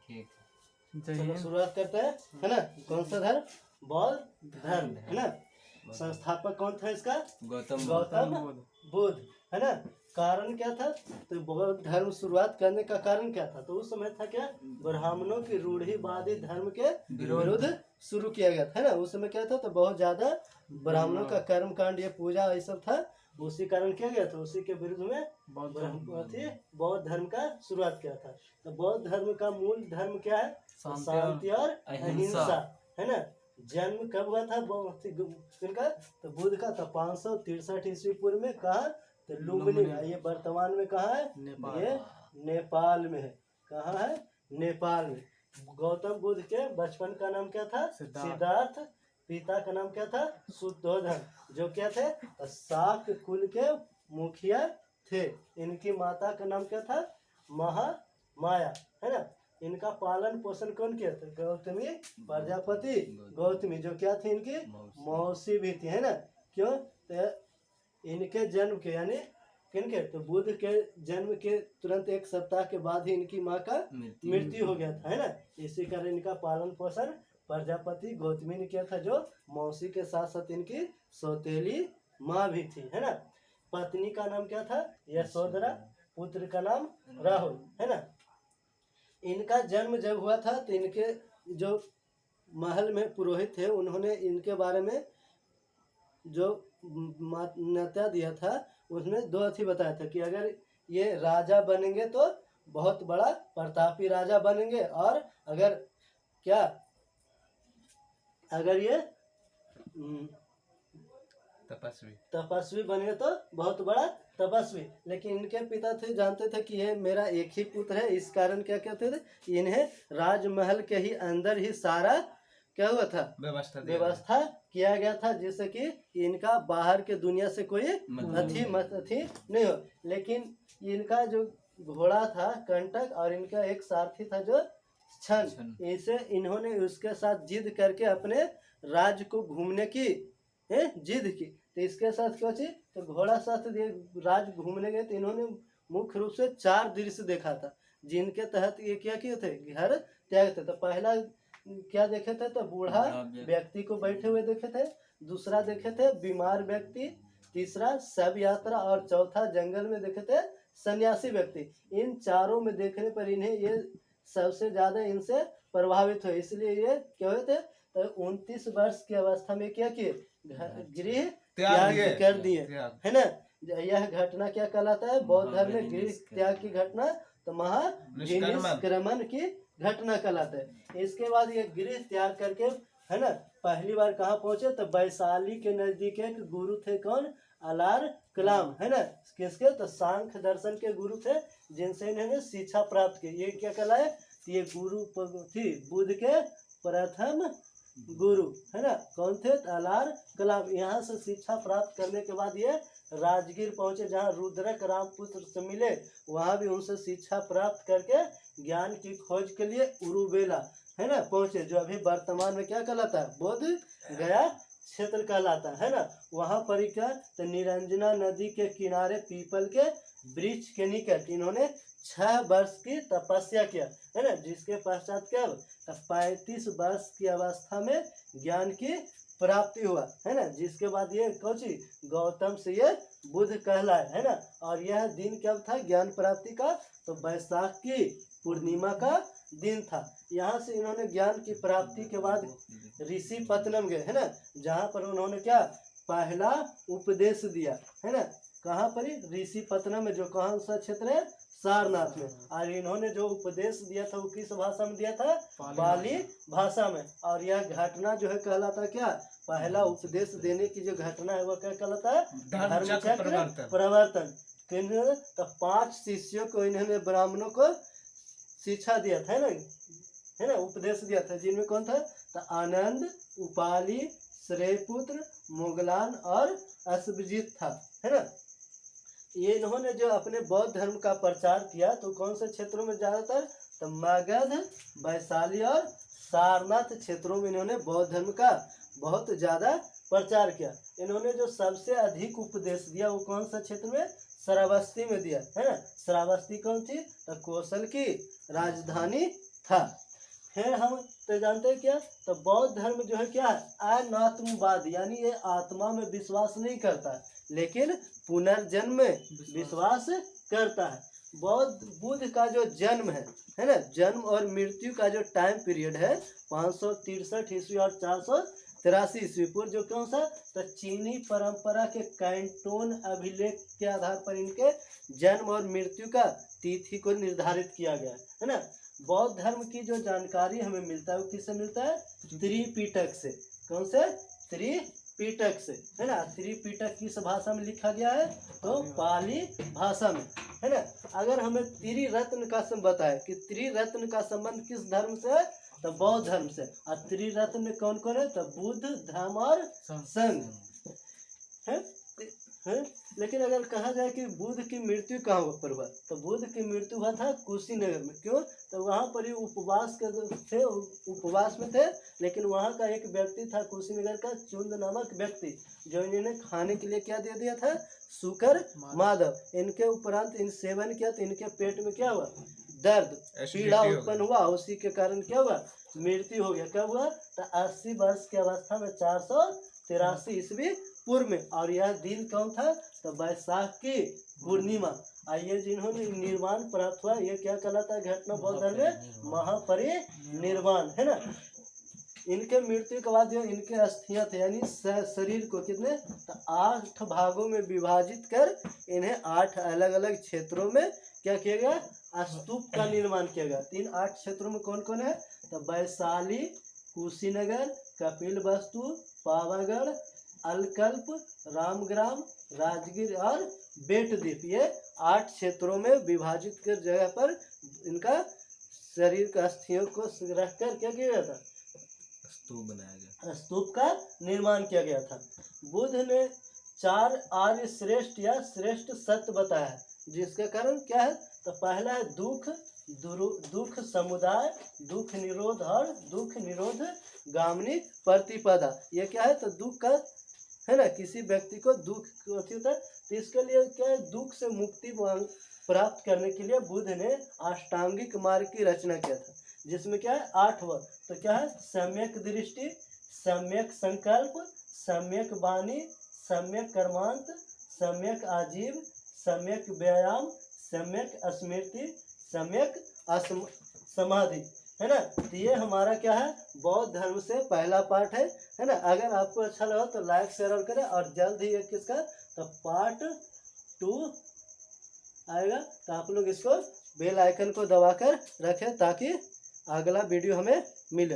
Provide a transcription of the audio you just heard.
ठीक चलो शुरुआत करते हैं, है ना। कौन सा धर्म? बौद्ध धर्म, है ना। संस्थापक कौन था इसका? गौतम बुद्ध, है ना। कारण क्या था? तो बौद्ध धर्म शुरुआत करने का कारण क्या था? तो उस समय था क्या? ब्राह्मणों की रूढ़िवादी धर्म के विरुद्ध शुरू किया गया था, है ना। उस समय क्या था? तो बहुत ज्यादा ब्राह्मणों का कर्म कांड, ये पूजा, ये सब था। उसी कारण किया गया था, उसी के विरुद्ध में बौद्ध धर्म का शुरुआत किया था। तो बौद्ध धर्म का मूल धर्म क्या है? शांति और अहिंसा, है ना। जन्म कब हुआ था इनका? तो बुद्ध का था 563 ईस्वी पूर्व में। कहा? तो लुम्बिनी में। ये वर्तमान में कहाँ है? ये नेपाल में है। कहाँ है? नेपाल में। गौतम बुद्ध के बचपन का नाम क्या था? सिद्धार्थ। पिता का नाम क्या था? शुद्धोधन, जो क्या थे? शाक्त कुल के मुखिया थे। इनकी माता का नाम क्या था? महामाया, है ना। इनका पालन पोषण कौन किया था? गौतमी प्रजापति गौतमी, जो क्या थी? इनकी मौसी भी थी, है ना। क्यों? तो इनके जन्म के, यानी किनके? तो बुद्ध के जन्म के तुरंत एक सप्ताह के बाद ही इनकी माँ का मृत्यु हो गया था, है ना। इसी कारण इनका पालन पोषण प्रजापति गौतमी ने किया था, जो मौसी के साथ साथ इनकी सौतेली माँ भी थी, है ना। पत्नी का नाम क्या था? यशोधरा। पुत्र का नाम राहुल, है ना। इनका जन्म जब हुआ था तो इनके जो महल में पुरोहित थे, उन्होंने इनके बारे में जो मान्यता दिया था, उसमें दो अथी बताया था कि अगर ये राजा बनेंगे तो बहुत बड़ा प्रतापी राजा बनेंगे, और अगर क्या, अगर ये तपस्वी बनेंगे तो बहुत बड़ा तपस्वी। लेकिन इनके पिता थे, जानते थे कि ये मेरा एक ही पुत्र है, इस कारण क्या कहते थे? इन्हें राजमहल के ही अंदर ही सारा क्या हुआ था? व्यवस्था किया गया था, जिससे कि इनका बाहर के दुनिया से कोई अथी नहीं हो। लेकिन इनका जो घोड़ा था कंटक, और इनका एक सारथी था जो छन, इसे इन्होंने उसके साथ जिद करके अपने राज्य को घूमने की जिद की। तो इसके साथ क्या चीज? तो घोड़ा साथ राज घूमने गए, तो इन्होंने मुख्य रूप से 4 दृश्य देखा था, जिनके तहत ये क्या किए थे? घर त्याग थे। तो पहला क्या देखे थे? तो बूढ़ा व्यक्ति को बैठे हुए देखे थे। दूसरा देखे थे बीमार व्यक्ति। तीसरा शव यात्रा, और चौथा जंगल में देखे थे सन्यासी व्यक्ति। इन चारों में देखने पर इन्हें ये सबसे ज्यादा इनसे प्रभावित हुए, इसलिए ये क्या हुए थे? तो 29 वर्ष की अवस्था में क्या किए? गृह त्याग कर दिए, है ना। यह घटना क्या कहलाता है? बौद्ध धर्म में गृह त्याग की घटना तो महानिष्क्रमण की घटना कहलाता है। इसके बाद ये गृह त्याग करके, है ना, पहली बार कहाँ पहुंचे? तो वैशाली के नजदीक एक गुरु थे, कौन? अलार कलाम, है ना। किसके? तो सांख्य दर्शन के गुरु थे, जिनसे इन्होंने शिक्षा प्राप्त की। ये क्या कहलाए? ये गुरु थी बुद्ध के प्रथम गुरु, है ना। कौन थे? अलार कलाम। यहाँ से शिक्षा प्राप्त करने के बाद ये राजगीर पहुंचे, जहाँ रुद्रक रामपुत्र से मिले। वहाँ भी उनसे शिक्षा प्राप्त करके ज्ञान की खोज के लिए उरुबेला, है ना, पहुंचे, जो अभी वर्तमान में क्या कहलाता है? बोध गया क्षेत्र कहलाता है ना। वहाँ पर क्या? तो निरंजना नदी के किनारे पीपल के वृक्ष के निकट इन्होंने 6 वर्ष की तपस्या किया, है ना। जिसके पश्चात क्या? 35 वर्ष की अवस्था में ज्ञान की प्राप्ति हुआ, है ना। जिसके बाद ये कौची? गौतम से ये बुद्ध कहलाए, है ना। और यह दिन कब था ज्ञान प्राप्ति का? तो वैशाख की पूर्णिमा का दिन था। यहाँ से इन्होंने ज्ञान की प्राप्ति के बाद ऋषि पत्तनम गए, है ना, जहाँ पर उन्होंने क्या? पहला उपदेश दिया, है ना। कहाँ पर? ऋषि पत्तनम में, जो कौन सा क्षेत्र है? सारनाथ में। और इन्होंने जो उपदेश दिया था वो किस भाषा में दिया था? पाली भाषा में। और यह घटना जो है कहलाता है क्या? पहला उपदेश देने की जो घटना है वो क्या कहलाता है? धर्मचक्र प्रवर्तन। तो 5 शिष्यों को इन्होंने ब्राह्मणों को शिक्षा दिया था, है ना, उपदेश दिया था, जिनमें कौन था? तो आनंद, उपाली, श्रेयपुत्र, मुगलान और अश्वजित था, है ना। ये इन्होंने जो अपने बौद्ध धर्म का प्रचार किया तो कौन से क्षेत्रों में ज्यादातर? तो मगध, वैशाली और सारनाथ क्षेत्रों में इन्होंने बौद्ध धर्म का बहुत ज्यादा प्रचार किया। इन्होंने जो सबसे अधिक उपदेश दिया वो कौन सा क्षेत्र में? श्रावस्ती में दिया, है ना। श्रावस्ती कौन थी? तो कौशल की राजधानी था। फिर हम तो जानते हैं क्या, तो बौद्ध धर्म जो है क्या है, अनात्मवाद, यानी ये आत्मा में विश्वास नहीं करता है, लेकिन पुनर्जन्म में विश्वास करता है। बुद्ध का जो जन्म है ना, जन्म और मृत्यु का जो टाइम पीरियड है 563 ईस्वी और 483 ईस्वी पूर्व, जो कौन सा, तो चीनी परंपरा के कैंटोन अभिलेख के आधार पर इनके जन्म और मृत्यु का तिथि को निर्धारित किया गया है ना। बौद्ध धर्म की जो जानकारी हमें मिलता है वो किससे मिलता है, त्रिपिटक से। कौन से, त्रिपिटक से, है ना। त्रिपिटक किस भाषा में लिखा गया है, तो पाली भाषा में, है ना। अगर हमें त्रिरत्न का बताए कि त्रिरत्न का संबंध किस धर्म से है, तो बौद्ध धर्म से। और त्रिरत्न में कौन कौन है, तो बुद्ध, धर्म और संघ है। लेकिन अगर कहा जाए कि बुद्ध की मृत्यु कहाँ पर हुआ, तो बुद्ध की मृत्यु हुआ था कुशीनगर में। क्यों, तो वहाँ पर ही उपवास में थे, लेकिन वहाँ का एक व्यक्ति था कुशीनगर का, चुंद नामक व्यक्ति, जो इन्होंने खाने के लिए क्या दे दिया था, शुकर माधव। इनके उपरांत इन सेवन किया तो इनके पेट में क्या हुआ, दर्द, पीड़ा उत्पन्न हुआ, उसी के कारण क्या हुआ, मृत्यु हो गया। कब हुआ, तो 80 वर्ष की अवस्था में 483 ईस्वी पूर्व में। और यह दिन कौन था, तो बैसाख की पूर्णिमा। आइए, जिन्होंने निर्वाण प्राप्त हुआ, ये क्या कहलाता है घटना बौद्ध धर्म में, महापरिनिर्वाण, है ना। इनके मृत्यु के बाद जो इनके अस्थियां थे, यानी शरीर को कितने, तो 8 भागों में विभाजित कर इन्हें 8 अलग अलग क्षेत्रों में क्या किया गया, स्तूप का निर्माण किया गया। 8 क्षेत्रों में कौन कौन है, तो वैशाली, कुशीनगर, कपिलवस्तु, पावागढ़, अलकल्प, रामग्राम, राजगीर और बेटद्वीप। ये 8 क्षेत्रों में विभाजित कर जगह पर इनका शरीर का अस्थियों को रखकर क्या किया गया था, स्तूप बनाया गया, स्तूप का निर्माण किया गया था। बुद्ध ने 4 आर्य श्रेष्ठ या श्रेष्ठ सत्य बताया है, जिसके कारण क्या है, तो पहला है दुख समुदाय, दुख निरोध और दुख निरोध गामिनी प्रतिपदा। ये क्या है, तो दुख का, है ना, किसी व्यक्ति को दुख होता है, तो इसके लिए क्या है, दुख से मुक्ति प्राप्त करने के लिए बुद्ध ने अष्टांगिक मार्ग की रचना किया था, जिसमें क्या है 8 वर्ग। तो क्या है, सम्यक दृष्टि, सम्यक संकल्प, सम्यक वाणी, सम्यक कर्मांत, सम्यक आजीव, सम्यक व्यायाम, सम्यक स्मृति, सम्यक समाधि, है ना। तो ये हमारा क्या है, बौद्ध धर्म से पहला पार्ट है ना। अगर आपको अच्छा लगा तो लाइक शेयर और करें, और जल्द ही एक किसका, तो पार्ट 2 आएगा, तो आप लोग इसको बेल आइकन को दबाकर रखें ताकि अगला वीडियो हमें मिले।